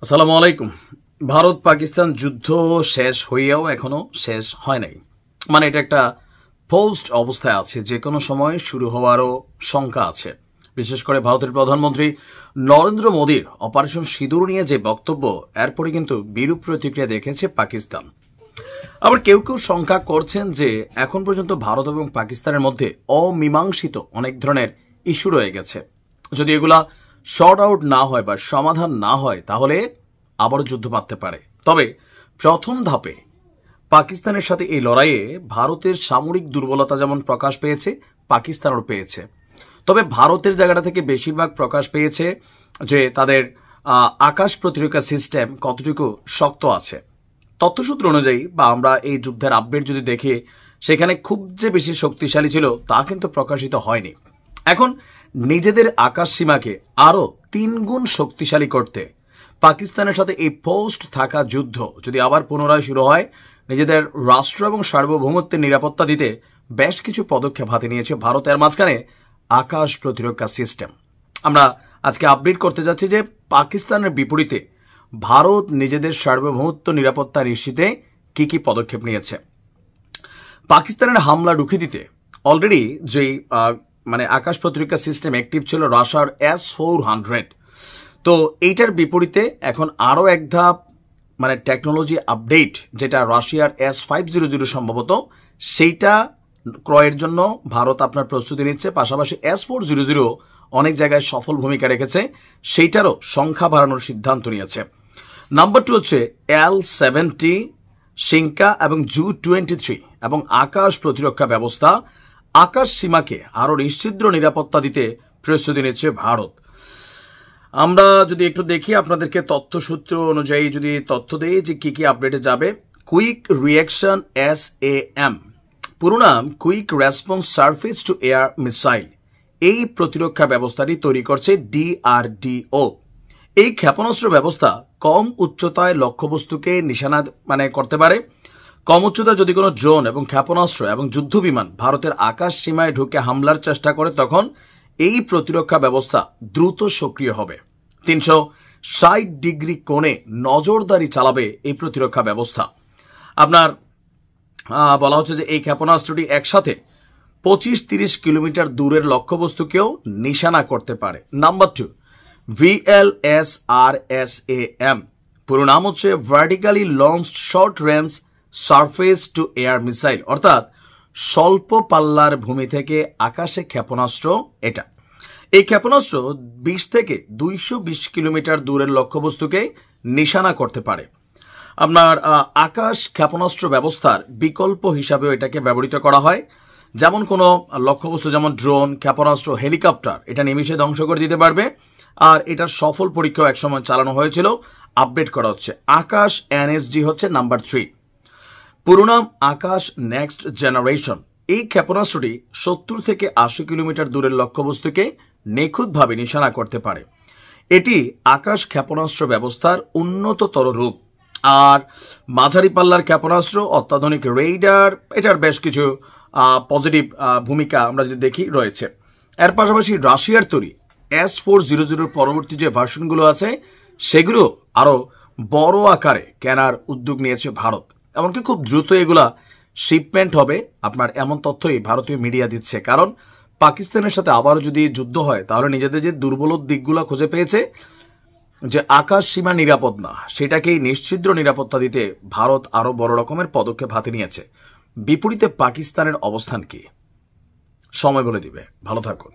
আসসালামু আলাইকুম। ভারত পাকিস্তান যুদ্ধ শেষ হইয়াও এখনো শেষ হয় নাই, মানে এটা একটা পোস্ট অবস্থায় আছে, যে কোনো সময় শুরু হওয়ারও শঙ্কা আছে। বিশেষ করে ভারতের প্রধানমন্ত্রী নরেন্দ্র মোদীর অপারেশন সিঁদুর নিয়ে যে বক্তব্য, এরপরে কিন্তু বিরূপ প্রতিক্রিয়া দেখেছে পাকিস্তান। আবার কেউ কেউ শঙ্কা করছেন যে এখন পর্যন্ত ভারত এবং পাকিস্তানের মধ্যে অমীমাংসিত অনেক ধরনের ইস্যু রয়ে গেছে। যদি এগুলা শর্ট আউট না হয় বা সমাধান না হয়, তাহলে আবারও যুদ্ধ বাঁধতে পারে। তবে প্রথম ধাপে পাকিস্তানের সাথে এই লড়াইয়ে ভারতের সামরিক দুর্বলতা যেমন প্রকাশ পেয়েছে, পাকিস্তানও পেয়েছে। তবে ভারতের জায়গাটা থেকে বেশিরভাগ প্রকাশ পেয়েছে যে তাদের আকাশ প্রতিরক্ষা সিস্টেম কতটুকু শক্ত আছে। তথ্যসূত্র অনুযায়ী বা আমরা এই যুদ্ধের আপডেট যদি দেখি, সেখানে খুব যে বেশি শক্তিশালী ছিল তা কিন্তু প্রকাশিত হয়নি। এখন নিজেদের আকাশ সীমাকে আরও 3 গুণ শক্তিশালী করতে পাকিস্তানের সাথে এই পোস্ট থাকা যুদ্ধ যদি আবার পুনরায় শুরু হয়, নিজেদের রাষ্ট্র এবং সার্বভৌমত্বের নিরাপত্তা দিতে বেশ কিছু পদক্ষেপ হাতে নিয়েছে ভারত। এর মাঝখানে আকাশ প্রতিরক্ষা সিস্টেম আমরা আজকে আপডেট করতে যাচ্ছি যে পাকিস্তানের বিপরীতে ভারত নিজেদের সার্বভৌমত্ব নিরাপত্তা নিশ্চিতে কি কি পদক্ষেপ নিয়েছে। পাকিস্তানের হামলা রুখে দিতে অলরেডি যেই আকাশ প্রতিরক্ষা সিস্টেম অ্যাক্টিভ ছিল রাশিয়ার S-400, তো এইটার বিপরীতে এখন আরও এক ধাপ টেকনোলজি আপডেট, যেটা রাশিয়ার S-500 সম্ভবত, সেইটা ক্রয়ের জন্য ভারত আপনার প্রস্তুতি নিচ্ছে। পাশাপাশি S-400 অনেক জায়গায় সফল ভূমিকা রেখেছে, সেইটারও সংখ্যা বাড়ানোর সিদ্ধান্ত নিয়েছে। নাম্বার 2 হচ্ছে L-70 সিঙ্কা এবং Ju-23 এবং আকাশ প্রতিরক্ষা ব্যবস্থা। আকাশ সীমাকে আরও নিশ্চিদ্র নিরাপত্তা দিতে প্রস্তুতি নিচ্ছে ভারত। আমরা যদি একটু দেখি, আপনাদেরকে তথ্যসূত্র অনুযায়ী যদি তথ্য দেই যে কি কি আপডেটে যাবে। কুইক রিঅ্যাকশন SAM, পুরো নাম quick response surface two air missile, এই প্রতিরক্ষা ব্যবস্থাটি তৈরি করছে DRDO। এই ক্ষেপণাস্ত্র ব্যবস্থা কম উচ্চতায় লক্ষ্যবস্তুকে নিশানা করতে পারে। কম উচ্চতায় যদি কোনো ড্রোন এবং ক্ষেপণাস্ত্র এবং যুদ্ধ বিমান ভারতের আকাশ সীমায় ঢুকে হামলার চেষ্টা করে, তখন এই প্রতিরক্ষা ব্যবস্থা দ্রুত সক্রিয় হবে। 360 ডিগ্রি কোণে নজরদারি চালাবে এই প্রতিরক্ষা ব্যবস্থা। আপনার বলা হচ্ছে যে এই ক্ষেপণাস্ত্রটি একসাথে 25-30 কিলোমিটার দূরের লক্ষ্যবস্তুকেও নিশানা করতে পারে। নাম্বার 2 VLSRSAM, পুরো নাম হচ্ছে vertically launched short range surface two air missile, অর্থাৎ স্বল্প পাল্লার ভূমি থেকে আকাশে ক্ষেপণাস্ত্র। এটা এই ক্ষেপণাস্ত্র 20 থেকে 220 কিলোমিটার দূরের লক্ষ্যবস্তুকে নিশানা করতে পারে। আপনার আকাশ ক্ষেপণাস্ত্র ব্যবস্থার বিকল্প হিসাবেও এটাকে ব্যবহৃত করা হয়। যেমন কোনো লক্ষ্যবস্তু যেমন ড্রোন, ক্ষেপণাস্ত্র, হেলিকপ্টার, এটা নিমিষে ধ্বংস করে দিতে পারবে। আর এটার সফল পরীক্ষাও একসময় চালানো হয়েছিল, আপডেট করা হচ্ছে। আকাশ NSG হচ্ছে নাম্বার 3, পুরো নাম আকাশ নেক্সট জেনারেশন। এই ক্ষেপণাস্ত্রটি 70 থেকে 80 কিলোমিটার দূরের লক্ষ্যবস্তুকে নিখুঁতভাবে নিশানা করতে পারে। এটি আকাশ ক্ষেপণাস্ত্র ব্যবস্থার উন্নততর রূপ। আর মাঝারি পাল্লার ক্ষেপণাস্ত্র, অত্যাধুনিক রেইডার, এটার বেশ কিছু পজিটিভ ভূমিকা আমরা যদি দেখি রয়েছে। এর পাশাপাশি রাশিয়ার তৈরি S-400 পরবর্তী যে ভার্সনগুলো আছে, সেগুলো আরও বড় আকারে কেনার উদ্যোগ নিয়েছে ভারত। এমনকি খুব দ্রুত এগুলা শিপমেন্ট হবে আপনার, এমন তথ্যই ভারতীয় মিডিয়া দিচ্ছে। কারণ পাকিস্তানের সাথে আবারও যদি যুদ্ধ হয়, তাহলে নিজেদের যে দুর্বল দিকগুলো খুঁজে পেয়েছে, যে আকাশ সীমা নিরাপদ না, সেটাকেই নিশ্চিদ্র নিরাপত্তা দিতে ভারত আরও বড় রকমের পদক্ষেপ হাতে নিয়েছে। বিপরীতে পাকিস্তানের অবস্থান কি, সময় বলে দিবে। ভালো থাকুন।